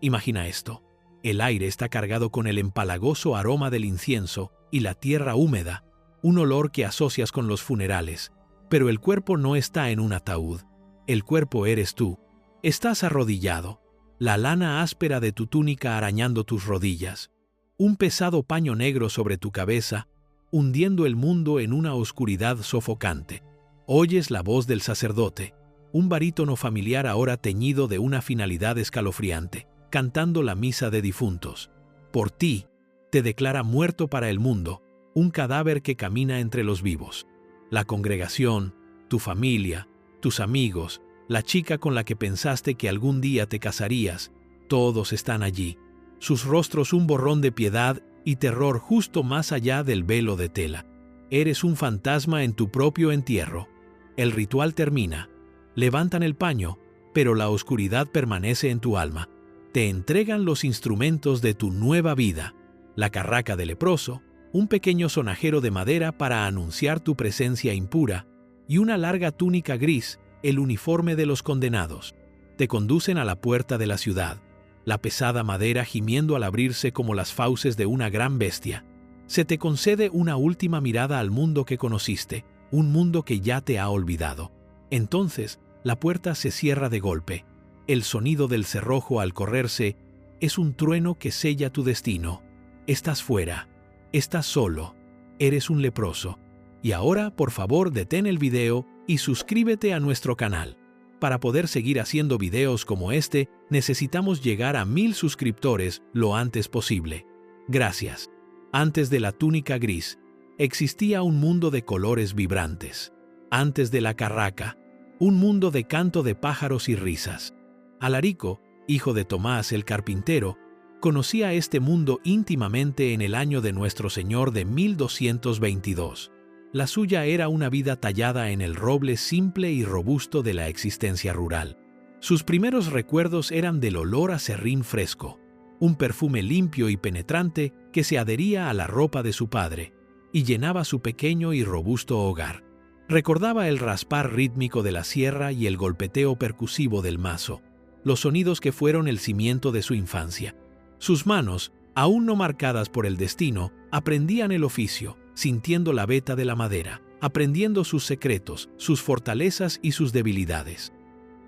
Imagina esto. El aire está cargado con el empalagoso aroma del incienso y la tierra húmeda, un olor que asocias con los funerales. Pero el cuerpo no está en un ataúd. El cuerpo eres tú. Estás arrodillado, la lana áspera de tu túnica arañando tus rodillas, un pesado paño negro sobre tu cabeza, hundiendo el mundo en una oscuridad sofocante. Oyes la voz del sacerdote, un barítono familiar ahora teñido de una finalidad escalofriante, cantando la misa de difuntos. Por ti, te declara muerto para el mundo, un cadáver que camina entre los vivos. La congregación, tu familia, tus amigos, la chica con la que pensaste que algún día te casarías, todos están allí. Sus rostros un borrón de piedad y terror justo más allá del velo de tela. Eres un fantasma en tu propio entierro. El ritual termina. Levantan el paño, pero la oscuridad permanece en tu alma. Te entregan los instrumentos de tu nueva vida. La carraca de leproso, un pequeño sonajero de madera para anunciar tu presencia impura, y una larga túnica gris, el uniforme de los condenados. Te conducen a la puerta de la ciudad, la pesada madera gimiendo al abrirse como las fauces de una gran bestia. Se te concede una última mirada al mundo que conociste, un mundo que ya te ha olvidado. Entonces, la puerta se cierra de golpe. El sonido del cerrojo al correrse es un trueno que sella tu destino. Estás fuera, estás solo, eres un leproso. Y ahora, por favor, detén el video y suscríbete a nuestro canal. Para poder seguir haciendo videos como este, necesitamos llegar a 1000 suscriptores lo antes posible. Gracias. Antes de la túnica gris, existía un mundo de colores vibrantes. Antes de la carraca, un mundo de canto de pájaros y risas. Alarico, hijo de Tomás el carpintero, conocía este mundo íntimamente en el año de Nuestro Señor de 1222. La suya era una vida tallada en el roble simple y robusto de la existencia rural. Sus primeros recuerdos eran del olor a serrín fresco, un perfume limpio y penetrante que se adhería a la ropa de su padre y llenaba su pequeño y robusto hogar. Recordaba el raspar rítmico de la sierra y el golpeteo percusivo del mazo, los sonidos que fueron el cimiento de su infancia. Sus manos, aún no marcadas por el destino, aprendían el oficio, sintiendo la veta de la madera, aprendiendo sus secretos, sus fortalezas y sus debilidades.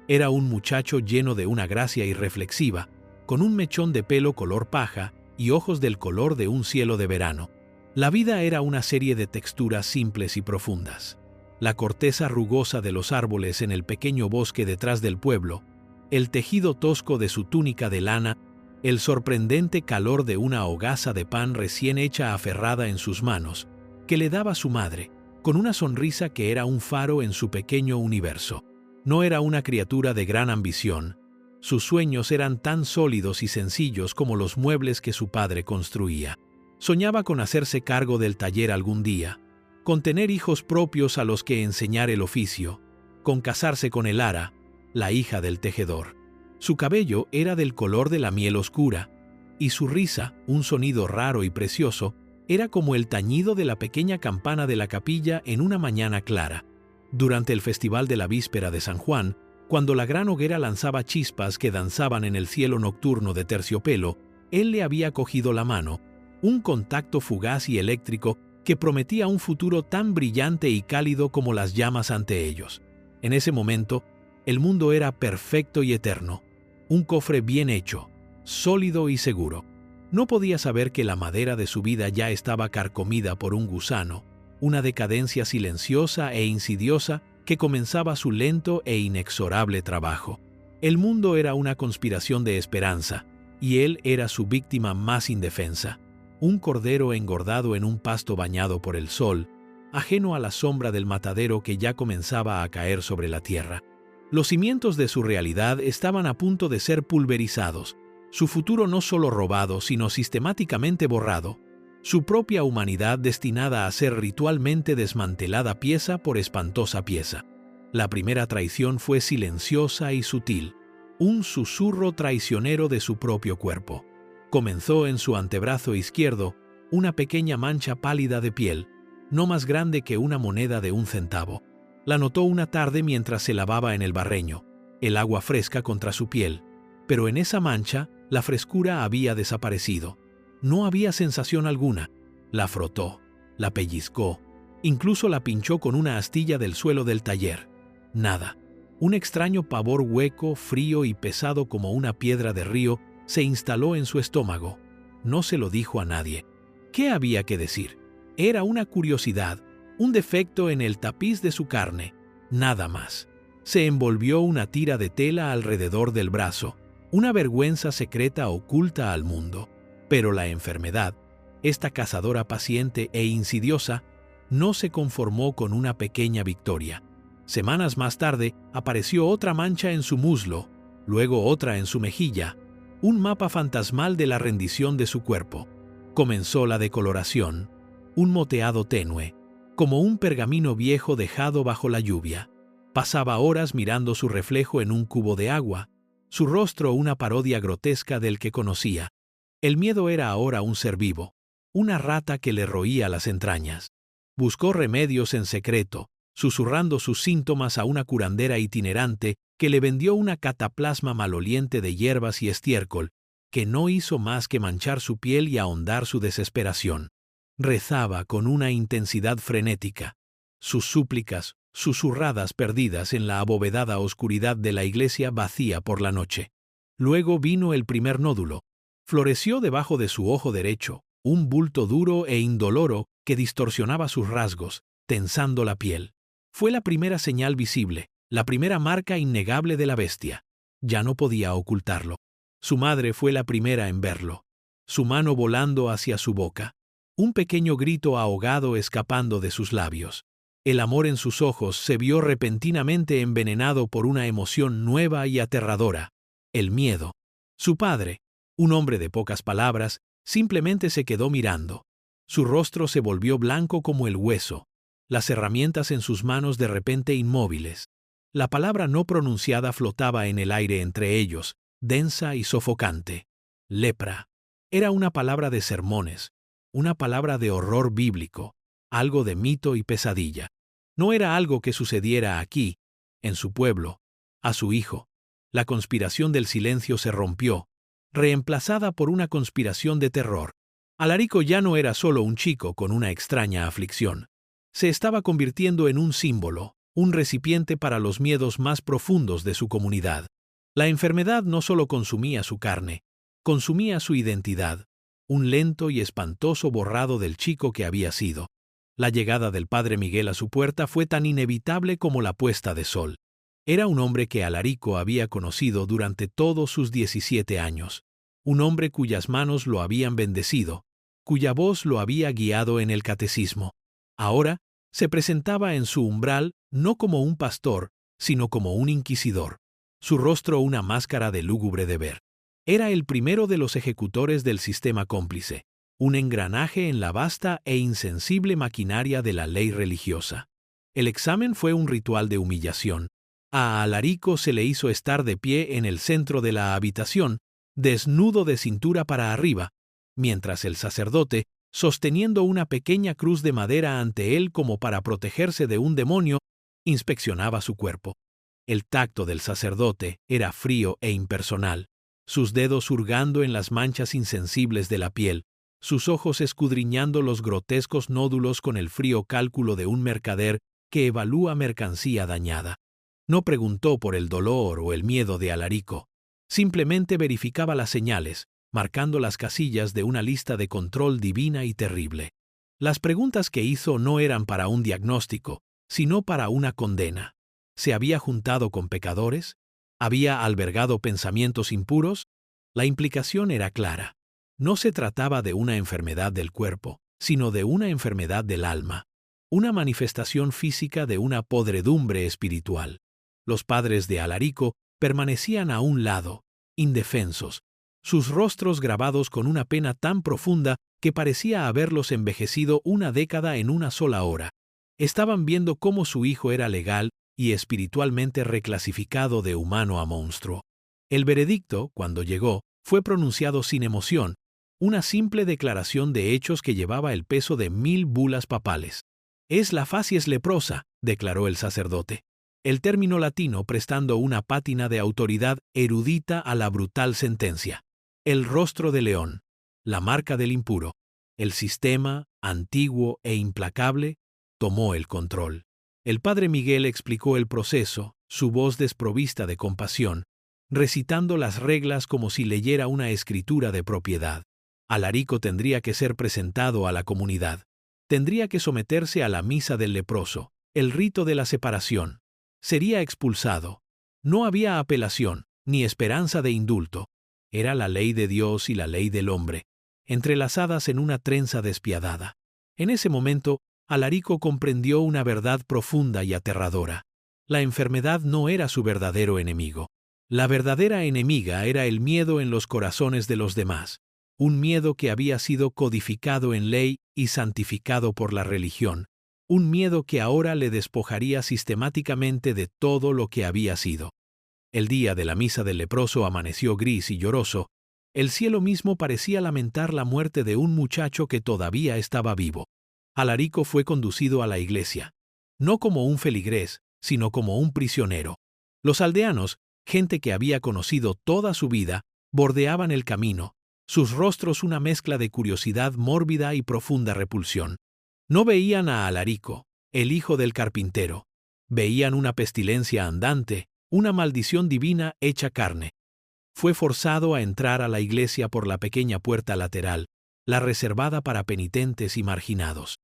Era un muchacho lleno de una gracia irreflexiva, con un mechón de pelo color paja y ojos del color de un cielo de verano. La vida era una serie de texturas simples y profundas. La corteza rugosa de los árboles en el pequeño bosque detrás del pueblo, el tejido tosco de su túnica de lana, el sorprendente calor de una hogaza de pan recién hecha aferrada en sus manos, que le daba su madre, con una sonrisa que era un faro en su pequeño universo. No era una criatura de gran ambición. Sus sueños eran tan sólidos y sencillos como los muebles que su padre construía. Soñaba con hacerse cargo del taller algún día, con tener hijos propios a los que enseñar el oficio, con casarse con Elara, la hija del tejedor. Su cabello era del color de la miel oscura, y su risa, un sonido raro y precioso, era como el tañido de la pequeña campana de la capilla en una mañana clara. Durante el festival de la víspera de San Juan, cuando la gran hoguera lanzaba chispas que danzaban en el cielo nocturno de terciopelo, él le había cogido la mano, un contacto fugaz y eléctrico que prometía un futuro tan brillante y cálido como las llamas ante ellos. En ese momento, el mundo era perfecto y eterno, un cofre bien hecho, sólido y seguro. No podía saber que la madera de su vida ya estaba carcomida por un gusano, una decadencia silenciosa e insidiosa que comenzaba su lento e inexorable trabajo. El mundo era una conspiración de esperanza, y él era su víctima más indefensa. Un cordero engordado en un pasto bañado por el sol, ajeno a la sombra del matadero que ya comenzaba a caer sobre la tierra. Los cimientos de su realidad estaban a punto de ser pulverizados, su futuro no solo robado, sino sistemáticamente borrado, su propia humanidad destinada a ser ritualmente desmantelada pieza por espantosa pieza. La primera traición fue silenciosa y sutil, un susurro traicionero de su propio cuerpo. Comenzó en su antebrazo izquierdo, una pequeña mancha pálida de piel, no más grande que una moneda de 1 centavo. La notó una tarde mientras se lavaba en el barreño, el agua fresca contra su piel, pero en esa mancha, La frescura había desaparecido. No había sensación alguna. La frotó, la pellizcó, incluso la pinchó con una astilla del suelo del taller. Nada. Un extraño pavor hueco, frío y pesado como una piedra de río se instaló en su estómago. No se lo dijo a nadie. ¿Qué había que decir? Era una curiosidad, un defecto en el tapiz de su carne, nada más. Se envolvió una tira de tela alrededor del brazo, una vergüenza secreta oculta al mundo. Pero la enfermedad, esta cazadora paciente e insidiosa, no se conformó con una pequeña victoria. Semanas más tarde apareció otra mancha en su muslo, luego otra en su mejilla, un mapa fantasmal de la rendición de su cuerpo. Comenzó la decoloración, un moteado tenue, como un pergamino viejo dejado bajo la lluvia. Pasaba horas mirando su reflejo en un cubo de agua, su rostro una parodia grotesca del que conocía. El miedo era ahora un ser vivo, una rata que le roía las entrañas. Buscó remedios en secreto, susurrando sus síntomas a una curandera itinerante que le vendió una cataplasma maloliente de hierbas y estiércol, que no hizo más que manchar su piel y ahondar su desesperación. Rezaba con una intensidad frenética. Sus súplicas, susurradas perdidas en la abovedada oscuridad de la iglesia vacía por la noche. Luego vino el primer nódulo. Floreció debajo de su ojo derecho, un bulto duro e indoloro que distorsionaba sus rasgos, tensando la piel. Fue la primera señal visible, la primera marca innegable de la bestia. Ya no podía ocultarlo. Su madre fue la primera en verlo. Su mano volando hacia su boca. Un pequeño grito ahogado escapando de sus labios. El amor en sus ojos se vio repentinamente envenenado por una emoción nueva y aterradora. El miedo. Su padre, un hombre de pocas palabras, simplemente se quedó mirando. Su rostro se volvió blanco como el hueso, las herramientas en sus manos de repente inmóviles. La palabra no pronunciada flotaba en el aire entre ellos, densa y sofocante. Lepra. Era una palabra de sermones, una palabra de horror bíblico, algo de mito y pesadilla. No era algo que sucediera aquí, en su pueblo, a su hijo. La conspiración del silencio se rompió, reemplazada por una conspiración de terror. Alarico ya no era solo un chico con una extraña aflicción. Se estaba convirtiendo en un símbolo, un recipiente para los miedos más profundos de su comunidad. La enfermedad no solo consumía su carne, consumía su identidad, un lento y espantoso borrado del chico que había sido. La llegada del padre Miguel a su puerta fue tan inevitable como la puesta de sol. Era un hombre que Alarico había conocido durante todos sus 17 años, un hombre cuyas manos lo habían bendecido, cuya voz lo había guiado en el catecismo. Ahora se presentaba en su umbral no como un pastor, sino como un inquisidor, su rostro una máscara de lúgubre deber. Era el primero de los ejecutores del sistema cómplice, un engranaje en la vasta e insensible maquinaria de la ley religiosa. El examen fue un ritual de humillación. A Alarico se le hizo estar de pie en el centro de la habitación, desnudo de cintura para arriba, mientras el sacerdote, sosteniendo una pequeña cruz de madera ante él como para protegerse de un demonio, inspeccionaba su cuerpo. El tacto del sacerdote era frío e impersonal, sus dedos hurgando en las manchas insensibles de la piel, sus ojos escudriñando los grotescos nódulos con el frío cálculo de un mercader que evalúa mercancía dañada. No preguntó por el dolor o el miedo de Alarico, simplemente verificaba las señales, marcando las casillas de una lista de control divina y terrible. Las preguntas que hizo no eran para un diagnóstico, sino para una condena. ¿Se había juntado con pecadores? ¿Había albergado pensamientos impuros? La implicación era clara. No se trataba de una enfermedad del cuerpo, sino de una enfermedad del alma, una manifestación física de una podredumbre espiritual. Los padres de Alarico permanecían a un lado, indefensos, sus rostros grabados con una pena tan profunda que parecía haberlos envejecido una década en una sola hora. Estaban viendo cómo su hijo era legal y espiritualmente reclasificado de humano a monstruo. El veredicto, cuando llegó, fue pronunciado sin emoción, una simple declaración de hechos que llevaba el peso de 1000 bulas papales. «Es la facies leprosa», declaró el sacerdote, el término latino prestando una pátina de autoridad erudita a la brutal sentencia. El rostro de león, la marca del impuro, el sistema, antiguo e implacable, tomó el control. El padre Miguel explicó el proceso, su voz desprovista de compasión, recitando las reglas como si leyera una escritura de propiedad. Alarico tendría que ser presentado a la comunidad. Tendría que someterse a la misa del leproso, el rito de la separación. Sería expulsado. No había apelación, ni esperanza de indulto. Era la ley de Dios y la ley del hombre, entrelazadas en una trenza despiadada. En ese momento, Alarico comprendió una verdad profunda y aterradora. La enfermedad no era su verdadero enemigo. La verdadera enemiga era el miedo en los corazones de los demás, un miedo que había sido codificado en ley y santificado por la religión, un miedo que ahora le despojaría sistemáticamente de todo lo que había sido. El día de la misa del leproso amaneció gris y lloroso. El cielo mismo parecía lamentar la muerte de un muchacho que todavía estaba vivo. Alarico fue conducido a la iglesia, no como un feligrés, sino como un prisionero. Los aldeanos, gente que había conocido toda su vida, bordeaban el camino, sus rostros una mezcla de curiosidad mórbida y profunda repulsión. No veían a Alarico, el hijo del carpintero. Veían una pestilencia andante, una maldición divina hecha carne. Fue forzado a entrar a la iglesia por la pequeña puerta lateral, la reservada para penitentes y marginados.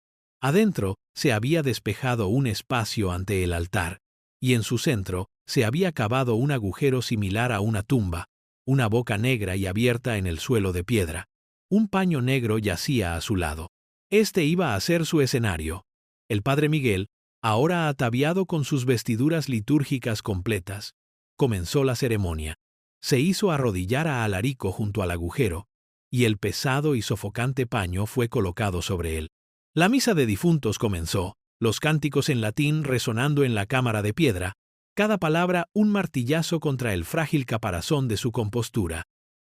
Adentro se había despejado un espacio ante el altar, y en su centro se había cavado un agujero similar a una tumba, una boca negra y abierta en el suelo de piedra. Un paño negro yacía a su lado. Este iba a ser su escenario. El padre Miguel, ahora ataviado con sus vestiduras litúrgicas completas, comenzó la ceremonia. Se hizo arrodillar a Alarico junto al agujero, y el pesado y sofocante paño fue colocado sobre él. La misa de difuntos comenzó, los cánticos en latín resonando en la cámara de piedra, cada palabra un martillazo contra el frágil caparazón de su compostura.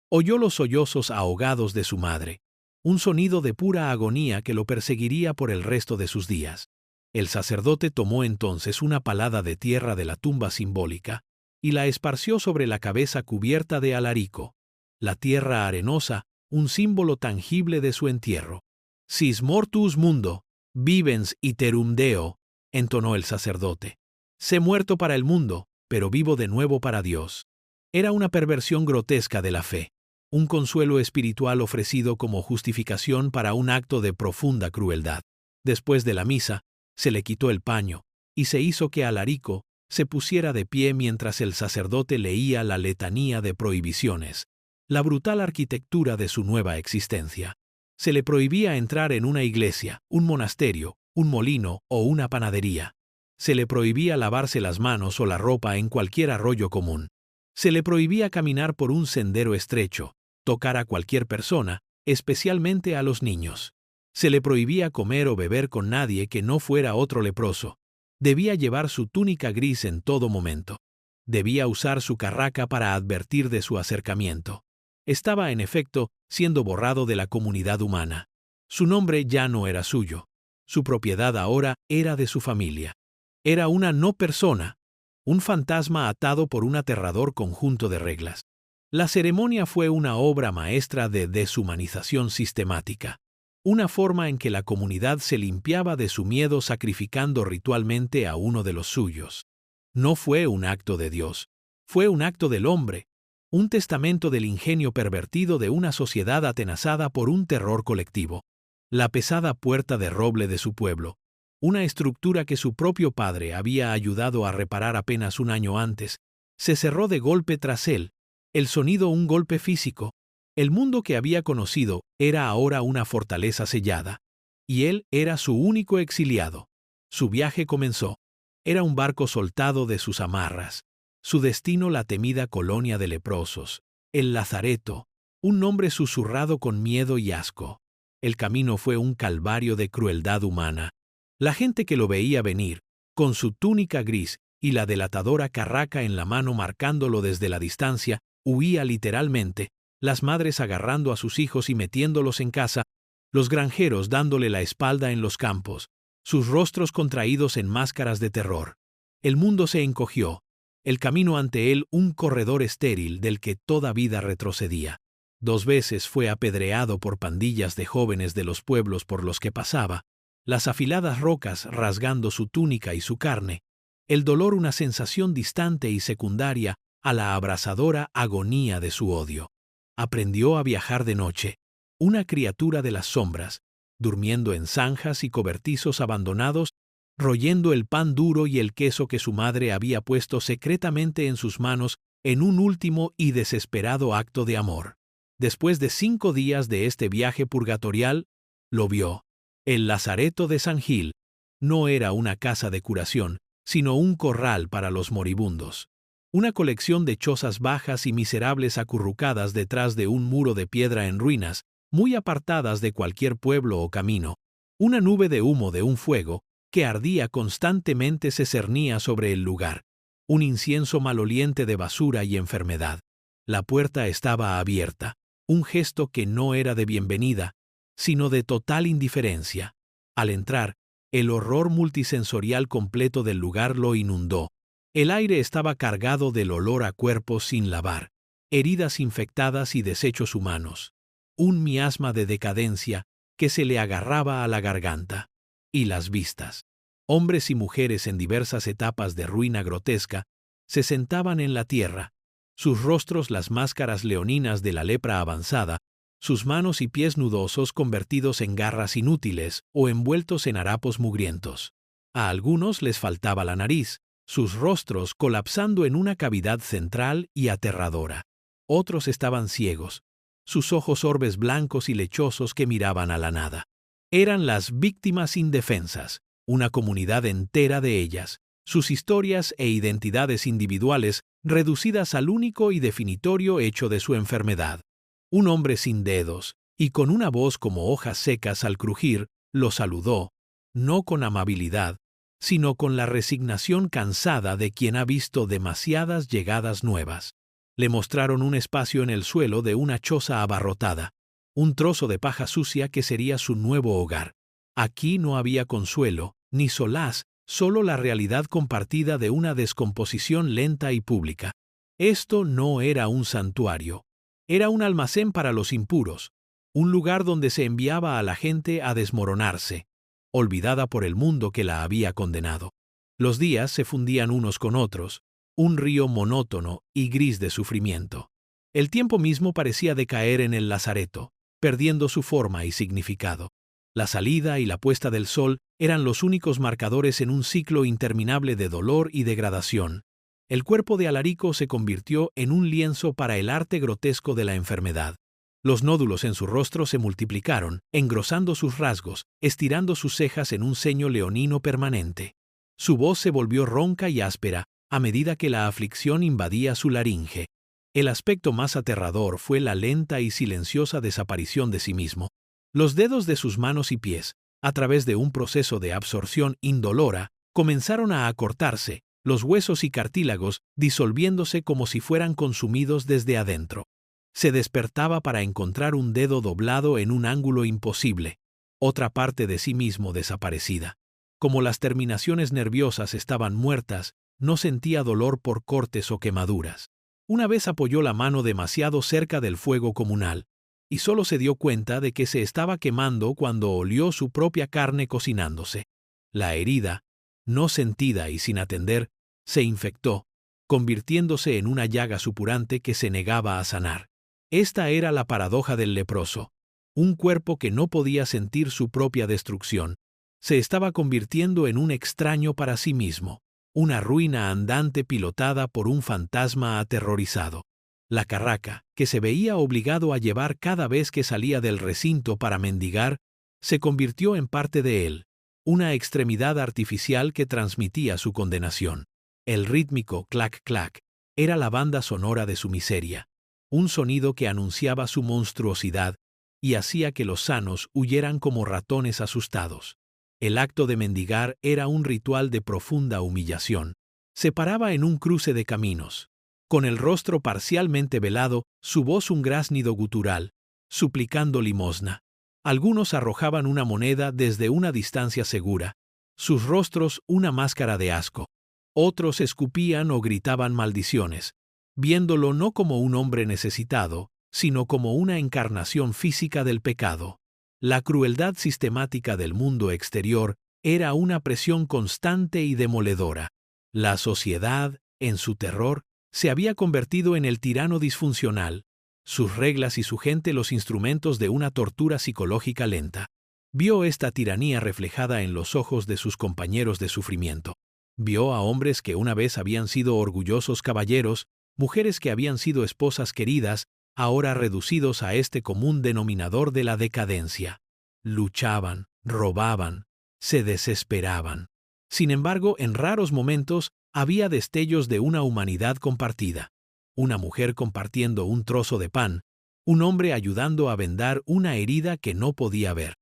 Oyó los sollozos ahogados de su madre, un sonido de pura agonía que lo perseguiría por el resto de sus días. El sacerdote tomó entonces una palada de tierra de la tumba simbólica y la esparció sobre la cabeza cubierta de Alarico. La tierra arenosa, un símbolo tangible de su entierro. «Sis mortus mundo, vivens iterum Deo», entonó el sacerdote. «Sé muerto para el mundo, pero vivo de nuevo para Dios». Era una perversión grotesca de la fe, un consuelo espiritual ofrecido como justificación para un acto de profunda crueldad. Después de la misa, se le quitó el paño, y se hizo que Alarico se pusiera de pie mientras el sacerdote leía la letanía de prohibiciones, la brutal arquitectura de su nueva existencia. Se le prohibía entrar en una iglesia, un monasterio, un molino o una panadería. Se le prohibía lavarse las manos o la ropa en cualquier arroyo común. Se le prohibía caminar por un sendero estrecho, tocar a cualquier persona, especialmente a los niños. Se le prohibía comer o beber con nadie que no fuera otro leproso. Debía llevar su túnica gris en todo momento. Debía usar su carraca para advertir de su acercamiento. Estaba, en efecto, siendo borrado de la comunidad humana. Su nombre ya no era suyo. Su propiedad ahora era de su familia. Era una no persona, un fantasma atado por un aterrador conjunto de reglas. La ceremonia fue una obra maestra de deshumanización sistemática. Una forma en que la comunidad se limpiaba de su miedo sacrificando ritualmente a uno de los suyos. No fue un acto de Dios, fue un acto del hombre, un testamento del ingenio pervertido de una sociedad atenazada por un terror colectivo. La pesada puerta de roble de su pueblo, una estructura que su propio padre había ayudado a reparar apenas un año antes, se cerró de golpe tras él, el sonido un golpe físico. El mundo que había conocido era ahora una fortaleza sellada, y él era su único exiliado. Su viaje comenzó. Era un barco soltado de sus amarras. Su destino la temida colonia de leprosos, el Lazareto, un nombre susurrado con miedo y asco. El camino fue un calvario de crueldad humana. La gente que lo veía venir, con su túnica gris y la delatadora carraca en la mano marcándolo desde la distancia, huía literalmente, las madres agarrando a sus hijos y metiéndolos en casa, los granjeros dándole la espalda en los campos, sus rostros contraídos en máscaras de terror. El mundo se encogió, el camino ante él un corredor estéril del que toda vida retrocedía. 2 veces fue apedreado por pandillas de jóvenes de los pueblos por los que pasaba, las afiladas rocas rasgando su túnica y su carne, el dolor una sensación distante y secundaria a la abrasadora agonía de su odio. Aprendió a viajar de noche, una criatura de las sombras, durmiendo en zanjas y cobertizos abandonados, royendo el pan duro y el queso que su madre había puesto secretamente en sus manos en un último y desesperado acto de amor. Después de 5 días de este viaje purgatorial, lo vio. El Lazareto de San Gil no era una casa de curación, sino un corral para los moribundos. Una colección de chozas bajas y miserables acurrucadas detrás de un muro de piedra en ruinas, muy apartadas de cualquier pueblo o camino. Una nube de humo de un fuego que ardía constantemente se cernía sobre el lugar. Un incienso maloliente de basura y enfermedad. La puerta estaba abierta, un gesto que no era de bienvenida, sino de total indiferencia. Al entrar, el horror multisensorial completo del lugar lo inundó. El aire estaba cargado del olor a cuerpos sin lavar, heridas infectadas y desechos humanos. Un miasma de decadencia que se le agarraba a la garganta. Y las vistas. Hombres y mujeres en diversas etapas de ruina grotesca se sentaban en la tierra, sus rostros las máscaras leoninas de la lepra avanzada, sus manos y pies nudosos convertidos en garras inútiles o envueltos en harapos mugrientos. A algunos les faltaba la nariz, sus rostros colapsando en una cavidad central y aterradora. Otros estaban ciegos, sus ojos orbes blancos y lechosos que miraban a la nada. Eran las víctimas indefensas, una comunidad entera de ellas, sus historias e identidades individuales reducidas al único y definitorio hecho de su enfermedad. Un hombre sin dedos, y con una voz como hojas secas al crujir, lo saludó, no con amabilidad, sino con la resignación cansada de quien ha visto demasiadas llegadas nuevas. Le mostraron un espacio en el suelo de una choza abarrotada, un trozo de paja sucia que sería su nuevo hogar. Aquí no había consuelo, ni solaz, solo la realidad compartida de una descomposición lenta y pública. Esto no era un santuario. Era un almacén para los impuros, un lugar donde se enviaba a la gente a desmoronarse, olvidada por el mundo que la había condenado. Los días se fundían unos con otros, un río monótono y gris de sufrimiento. El tiempo mismo parecía decaer en el lazareto, perdiendo su forma y significado. La salida y la puesta del sol eran los únicos marcadores en un ciclo interminable de dolor y degradación. El cuerpo de Alarico se convirtió en un lienzo para el arte grotesco de la enfermedad. Los nódulos en su rostro se multiplicaron, engrosando sus rasgos, estirando sus cejas en un ceño leonino permanente. Su voz se volvió ronca y áspera a medida que la aflicción invadía su laringe. El aspecto más aterrador fue la lenta y silenciosa desaparición de sí mismo. Los dedos de sus manos y pies, a través de un proceso de absorción indolora, comenzaron a acortarse, los huesos y cartílagos disolviéndose como si fueran consumidos desde adentro. Se despertaba para encontrar un dedo doblado en un ángulo imposible, otra parte de sí mismo desaparecida. Como las terminaciones nerviosas estaban muertas, no sentía dolor por cortes o quemaduras. Una vez apoyó la mano demasiado cerca del fuego comunal, y solo se dio cuenta de que se estaba quemando cuando olió su propia carne cocinándose. La herida, no sentida y sin atender, se infectó, convirtiéndose en una llaga supurante que se negaba a sanar. Esta era la paradoja del leproso. Un cuerpo que no podía sentir su propia destrucción, se estaba convirtiendo en un extraño para sí mismo, una ruina andante pilotada por un fantasma aterrorizado. La carraca, que se veía obligado a llevar cada vez que salía del recinto para mendigar, se convirtió en parte de él, una extremidad artificial que transmitía su condenación. El rítmico clac-clac era la banda sonora de su miseria, un sonido que anunciaba su monstruosidad y hacía que los sanos huyeran como ratones asustados. El acto de mendigar era un ritual de profunda humillación. Se paraba en un cruce de caminos. Con el rostro parcialmente velado, su voz un graznido gutural, suplicando limosna. Algunos arrojaban una moneda desde una distancia segura, sus rostros una máscara de asco. Otros escupían o gritaban maldiciones, viéndolo no como un hombre necesitado, sino como una encarnación física del pecado. La crueldad sistemática del mundo exterior era una presión constante y demoledora. La sociedad, en su terror, se había convertido en el tirano disfuncional, sus reglas y su gente los instrumentos de una tortura psicológica lenta. Vio esta tiranía reflejada en los ojos de sus compañeros de sufrimiento. Vio a hombres que una vez habían sido orgullosos caballeros, mujeres que habían sido esposas queridas, ahora reducidos a este común denominador de la decadencia. Luchaban, robaban, se desesperaban. Sin embargo, en raros momentos había destellos de una humanidad compartida. Una mujer compartiendo un trozo de pan, un hombre ayudando a vendar una herida que no podía ver.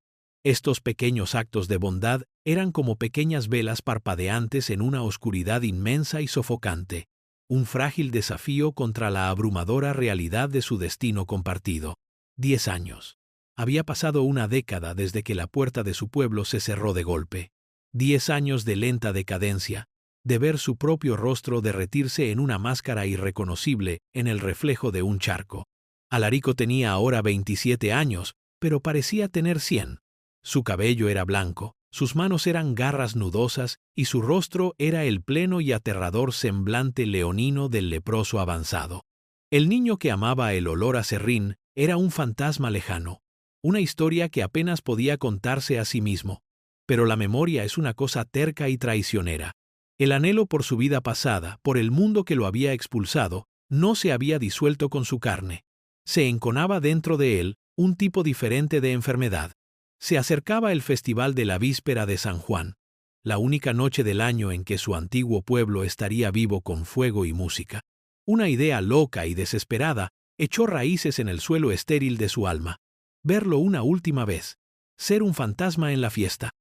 Estos pequeños actos de bondad eran como pequeñas velas parpadeantes en una oscuridad inmensa y sofocante, un frágil desafío contra la abrumadora realidad de su destino compartido. 10 años. Había pasado una década desde que la puerta de su pueblo se cerró de golpe. 10 años de lenta decadencia, de ver su propio rostro derretirse en una máscara irreconocible en el reflejo de un charco. Alarico tenía ahora 27 años, pero parecía tener 100. Su cabello era blanco, sus manos eran garras nudosas y su rostro era el pleno y aterrador semblante leonino del leproso avanzado. El niño que amaba el olor a serrín era un fantasma lejano, una historia que apenas podía contarse a sí mismo. Pero la memoria es una cosa terca y traicionera. El anhelo por su vida pasada, por el mundo que lo había expulsado, no se había disuelto con su carne. Se enconaba dentro de él un tipo diferente de enfermedad. Se acercaba el festival de la víspera de San Juan, la única noche del año en que su antiguo pueblo estaría vivo con fuego y música. Una idea loca y desesperada echó raíces en el suelo estéril de su alma. Verlo una última vez. Ser un fantasma en la fiesta.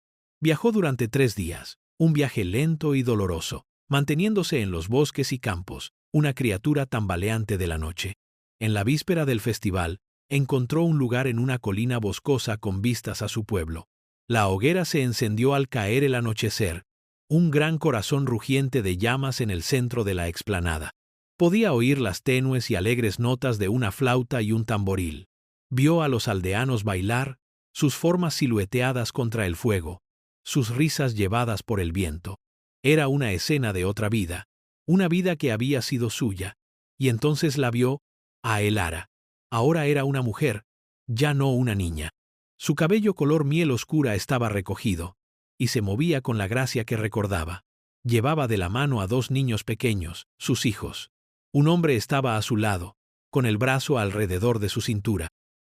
Viajó durante 3 días, un viaje lento y doloroso, manteniéndose en los bosques y campos, una criatura tambaleante de la noche. En la víspera del festival, encontró un lugar en una colina boscosa con vistas a su pueblo. La hoguera se encendió al caer el anochecer, un gran corazón rugiente de llamas en el centro de la explanada. Podía oír las tenues y alegres notas de una flauta y un tamboril. Vio a los aldeanos bailar, sus formas silueteadas contra el fuego, sus risas llevadas por el viento. Era una escena de otra vida, una vida que había sido suya, y entonces la vio, a Elara. Ahora era una mujer, ya no una niña. Su cabello color miel oscura estaba recogido, y se movía con la gracia que recordaba. Llevaba de la mano a 2 niños pequeños, sus hijos. Un hombre estaba a su lado, con el brazo alrededor de su cintura.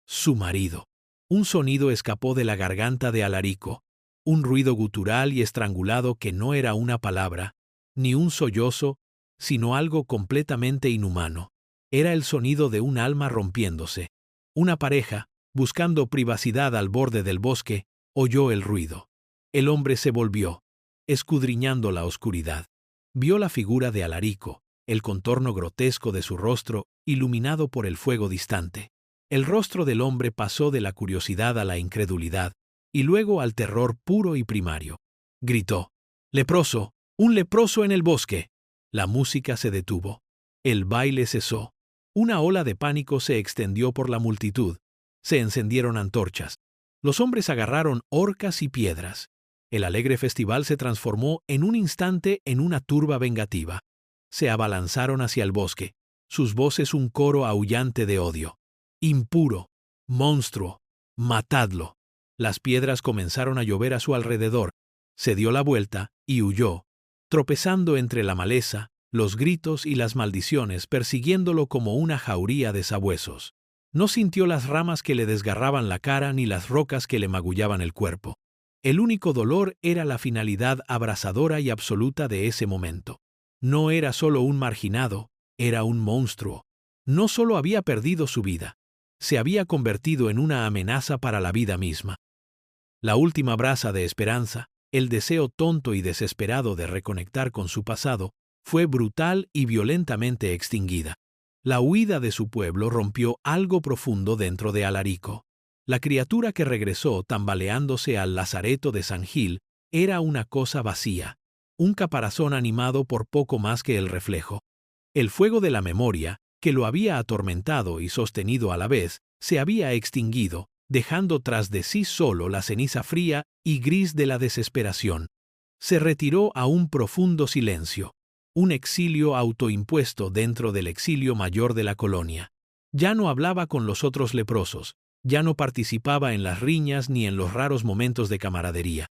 Su marido. Un sonido escapó de la garganta de Alarico, un ruido gutural y estrangulado que no era una palabra, ni un sollozo, sino algo completamente inhumano. Era el sonido de un alma rompiéndose. Una pareja, buscando privacidad al borde del bosque, oyó el ruido. El hombre se volvió, escudriñando la oscuridad. Vio la figura de Alarico, el contorno grotesco de su rostro, iluminado por el fuego distante. El rostro del hombre pasó de la curiosidad a la incredulidad, y luego al terror puro y primario. Gritó: «¡Leproso! ¡Un leproso en el bosque!». La música se detuvo. El baile cesó. Una ola de pánico se extendió por la multitud. Se encendieron antorchas. Los hombres agarraron horcas y piedras. El alegre festival se transformó en un instante en una turba vengativa. Se abalanzaron hacia el bosque, sus voces un coro aullante de odio. «Impuro, monstruo, matadlo». Las piedras comenzaron a llover a su alrededor. Se dio la vuelta y huyó, tropezando entre la maleza, los gritos y las maldiciones persiguiéndolo como una jauría de sabuesos. No sintió las ramas que le desgarraban la cara ni las rocas que le magullaban el cuerpo. El único dolor era la finalidad abrasadora y absoluta de ese momento. No era solo un marginado, era un monstruo. No solo había perdido su vida, se había convertido en una amenaza para la vida misma. La última brasa de esperanza, el deseo tonto y desesperado de reconectar con su pasado, fue brutal y violentamente extinguida. La huida de su pueblo rompió algo profundo dentro de Alarico. La criatura que regresó tambaleándose al lazareto de San Gil era una cosa vacía, un caparazón animado por poco más que el reflejo. El fuego de la memoria, que lo había atormentado y sostenido a la vez, se había extinguido, dejando tras de sí solo la ceniza fría y gris de la desesperación. Se retiró a un profundo silencio, un exilio autoimpuesto dentro del exilio mayor de la colonia. Ya no hablaba con los otros leprosos, ya no participaba en las riñas ni en los raros momentos de camaradería.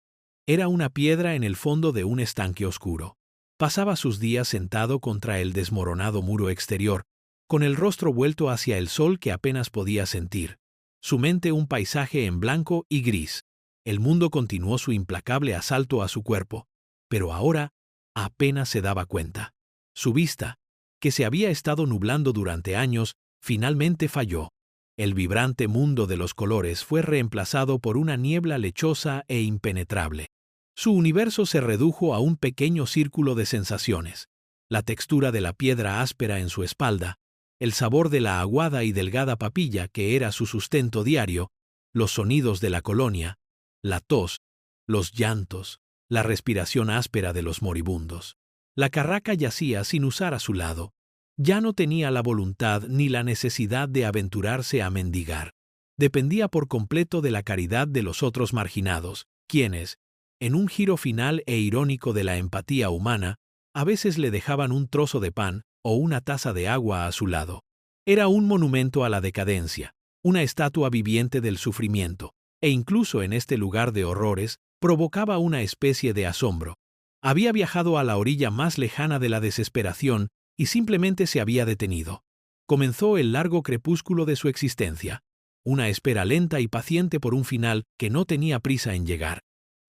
Era una piedra en el fondo de un estanque oscuro. Pasaba sus días sentado contra el desmoronado muro exterior, con el rostro vuelto hacia el sol que apenas podía sentir. Su mente un paisaje en blanco y gris. El mundo continuó su implacable asalto a su cuerpo, pero ahora apenas se daba cuenta. Su vista, que se había estado nublando durante años, finalmente falló. El vibrante mundo de los colores fue reemplazado por una niebla lechosa e impenetrable. Su universo se redujo a un pequeño círculo de sensaciones. La textura de la piedra áspera en su espalda, el sabor de la aguada y delgada papilla que era su sustento diario, los sonidos de la colonia, la tos, los llantos, la respiración áspera de los moribundos. La carraca yacía sin usar a su lado. Ya no tenía la voluntad ni la necesidad de aventurarse a mendigar. Dependía por completo de la caridad de los otros marginados, quienes, en un giro final e irónico de la empatía humana, a veces le dejaban un trozo de pan o una taza de agua a su lado. Era un monumento a la decadencia, una estatua viviente del sufrimiento, e incluso en este lugar de horrores, provocaba una especie de asombro. Había viajado a la orilla más lejana de la desesperación y simplemente se había detenido. Comenzó el largo crepúsculo de su existencia, una espera lenta y paciente por un final que no tenía prisa en llegar.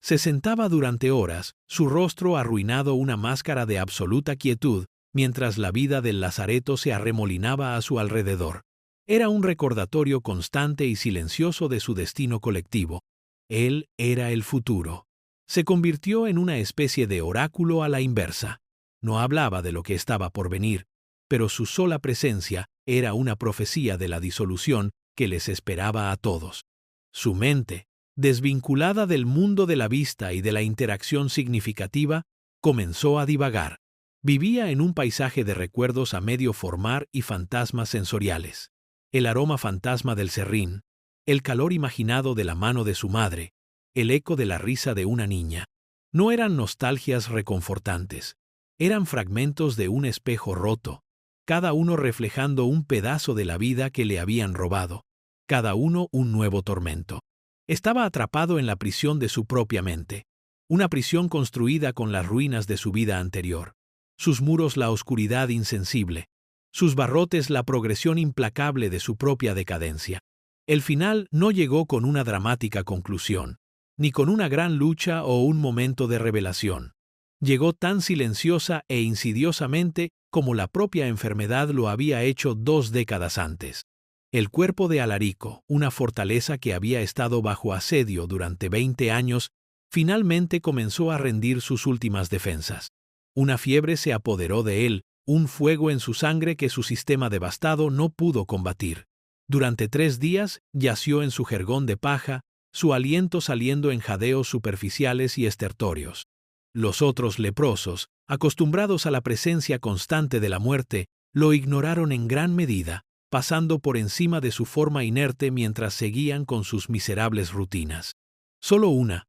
Se sentaba durante horas, su rostro arruinado una máscara de absoluta quietud, mientras la vida del lazareto se arremolinaba a su alrededor. Era un recordatorio constante y silencioso de su destino colectivo. Él era el futuro. Se convirtió en una especie de oráculo a la inversa. No hablaba de lo que estaba por venir, pero su sola presencia era una profecía de la disolución que les esperaba a todos. Su mente, desvinculada del mundo de la vista y de la interacción significativa, comenzó a divagar. Vivía en un paisaje de recuerdos a medio formar y fantasmas sensoriales. El aroma fantasma del serrín, el calor imaginado de la mano de su madre, el eco de la risa de una niña. No eran nostalgias reconfortantes. Eran fragmentos de un espejo roto, cada uno reflejando un pedazo de la vida que le habían robado, cada uno un nuevo tormento. Estaba atrapado en la prisión de su propia mente, una prisión construida con las ruinas de su vida anterior. Sus muros la oscuridad insensible, sus barrotes la progresión implacable de su propia decadencia. El final no llegó con una dramática conclusión, ni con una gran lucha o un momento de revelación. Llegó tan silenciosa e insidiosamente como la propia enfermedad lo había hecho 2 décadas antes. El cuerpo de Alarico, una fortaleza que había estado bajo asedio durante 20 años, finalmente comenzó a rendir sus últimas defensas. Una fiebre se apoderó de él, un fuego en su sangre que su sistema devastado no pudo combatir. Durante 3 días yació en su jergón de paja, su aliento saliendo en jadeos superficiales y estertóreos. Los otros leprosos, acostumbrados a la presencia constante de la muerte, lo ignoraron en gran medida, pasando por encima de su forma inerte mientras seguían con sus miserables rutinas. Solo una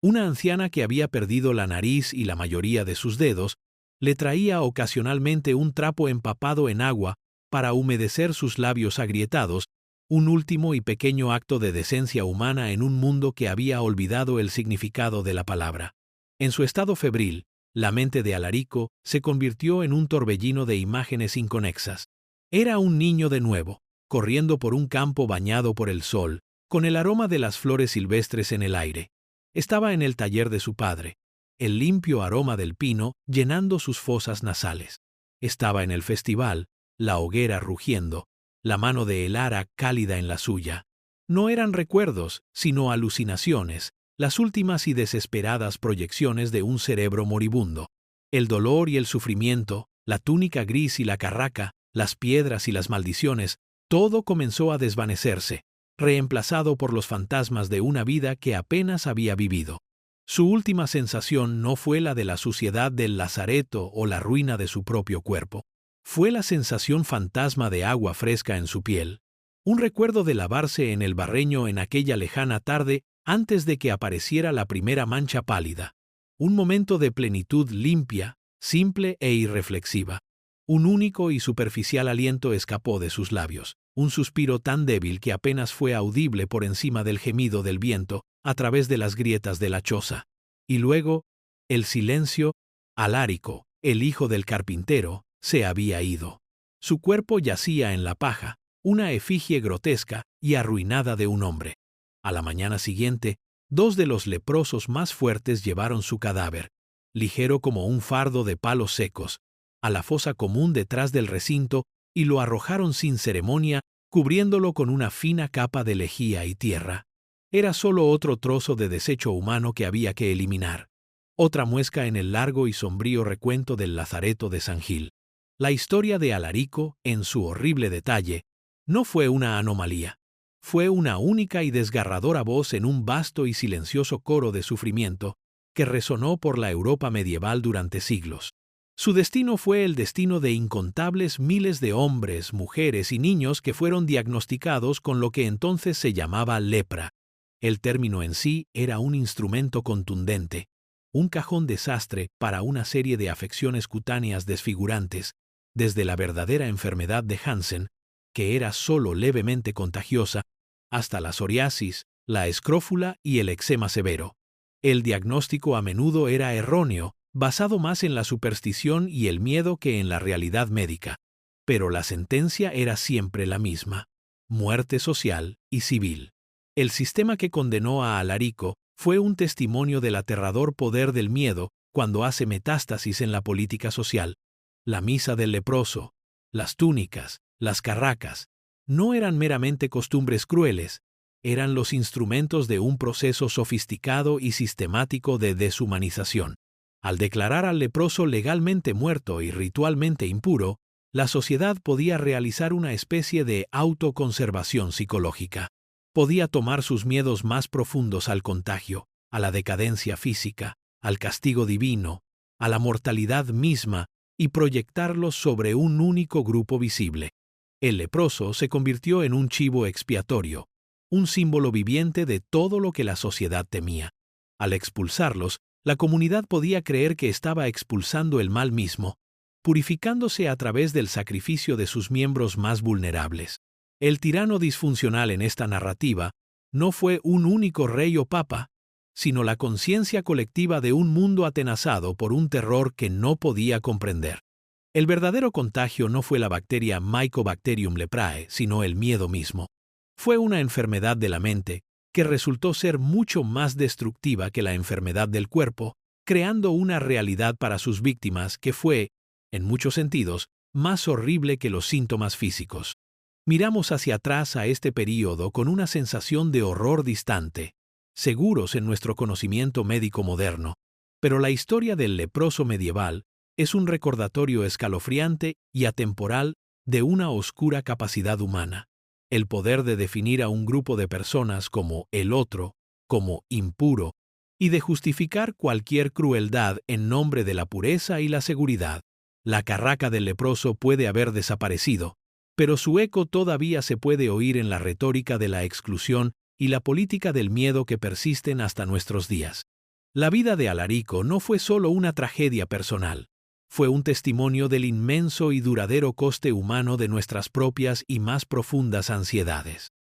anciana que había perdido la nariz y la mayoría de sus dedos, le traía ocasionalmente un trapo empapado en agua para humedecer sus labios agrietados, un último y pequeño acto de decencia humana en un mundo que había olvidado el significado de la palabra. En su estado febril, la mente de Alarico se convirtió en un torbellino de imágenes inconexas. Era un niño de nuevo, corriendo por un campo bañado por el sol, con el aroma de las flores silvestres en el aire. Estaba en el taller de su padre, el limpio aroma del pino llenando sus fosas nasales. Estaba en el festival, la hoguera rugiendo, la mano de Elara cálida en la suya. No eran recuerdos, sino alucinaciones, las últimas y desesperadas proyecciones de un cerebro moribundo. El dolor y el sufrimiento, la túnica gris y la carraca, las piedras y las maldiciones, todo comenzó a desvanecerse, reemplazado por los fantasmas de una vida que apenas había vivido. Su última sensación no fue la de la suciedad del lazareto o la ruina de su propio cuerpo. Fue la sensación fantasma de agua fresca en su piel, un recuerdo de lavarse en el Barreño en aquella lejana tarde antes de que apareciera la primera mancha pálida. Un momento de plenitud limpia, simple e irreflexiva. Un único y superficial aliento escapó de sus labios, un suspiro tan débil que apenas fue audible por encima del gemido del viento a través de las grietas de la choza. Y luego, el silencio. Alarico, el hijo del carpintero, se había ido. Su cuerpo yacía en la paja, una efigie grotesca y arruinada de un hombre. A la mañana siguiente, 2 de los leprosos más fuertes llevaron su cadáver, ligero como un fardo de palos secos, a la fosa común detrás del recinto y lo arrojaron sin ceremonia, cubriéndolo con una fina capa de lejía y tierra. Era solo otro trozo de desecho humano que había que eliminar. Otra muesca en el largo y sombrío recuento del lazareto de San Gil. La historia de Alarico, en su horrible detalle, no fue una anomalía. Fue una única y desgarradora voz en un vasto y silencioso coro de sufrimiento que resonó por la Europa medieval durante siglos. Su destino fue el destino de incontables miles de hombres, mujeres y niños que fueron diagnosticados con lo que entonces se llamaba lepra. El término en sí era un instrumento contundente, un cajón desastre para una serie de afecciones cutáneas desfigurantes, desde la verdadera enfermedad de Hansen, que era solo levemente contagiosa, hasta la psoriasis, la escrófula y el eczema severo. El diagnóstico a menudo era erróneo, basado más en la superstición y el miedo que en la realidad médica. Pero la sentencia era siempre la misma: muerte social y civil. El sistema que condenó a Alarico fue un testimonio del aterrador poder del miedo cuando hace metástasis en la política social. La misa del leproso, las túnicas, las carracas, no eran meramente costumbres crueles, eran los instrumentos de un proceso sofisticado y sistemático de deshumanización. Al declarar al leproso legalmente muerto y ritualmente impuro, la sociedad podía realizar una especie de autoconservación psicológica. Podía tomar sus miedos más profundos al contagio, a la decadencia física, al castigo divino, a la mortalidad misma, y proyectarlos sobre un único grupo visible. El leproso se convirtió en un chivo expiatorio, un símbolo viviente de todo lo que la sociedad temía. Al expulsarlos, la comunidad podía creer que estaba expulsando el mal mismo, purificándose a través del sacrificio de sus miembros más vulnerables. El tirano disfuncional en esta narrativa no fue un único rey o papa, sino la conciencia colectiva de un mundo atenazado por un terror que no podía comprender. El verdadero contagio no fue la bacteria Mycobacterium leprae, sino el miedo mismo. Fue una enfermedad de la mente que resultó ser mucho más destructiva que la enfermedad del cuerpo, creando una realidad para sus víctimas que fue, en muchos sentidos, más horrible que los síntomas físicos. Miramos hacia atrás a este período con una sensación de horror distante, seguros en nuestro conocimiento médico moderno, pero la historia del leproso medieval es un recordatorio escalofriante y atemporal de una oscura capacidad humana, el poder de definir a un grupo de personas como el otro, como impuro, y de justificar cualquier crueldad en nombre de la pureza y la seguridad. La carraca del leproso puede haber desaparecido, pero su eco todavía se puede oír en la retórica de la exclusión y la política del miedo que persisten hasta nuestros días. La vida de Alarico no fue solo una tragedia personal, fue un testimonio del inmenso y duradero coste humano de nuestras propias y más profundas ansiedades.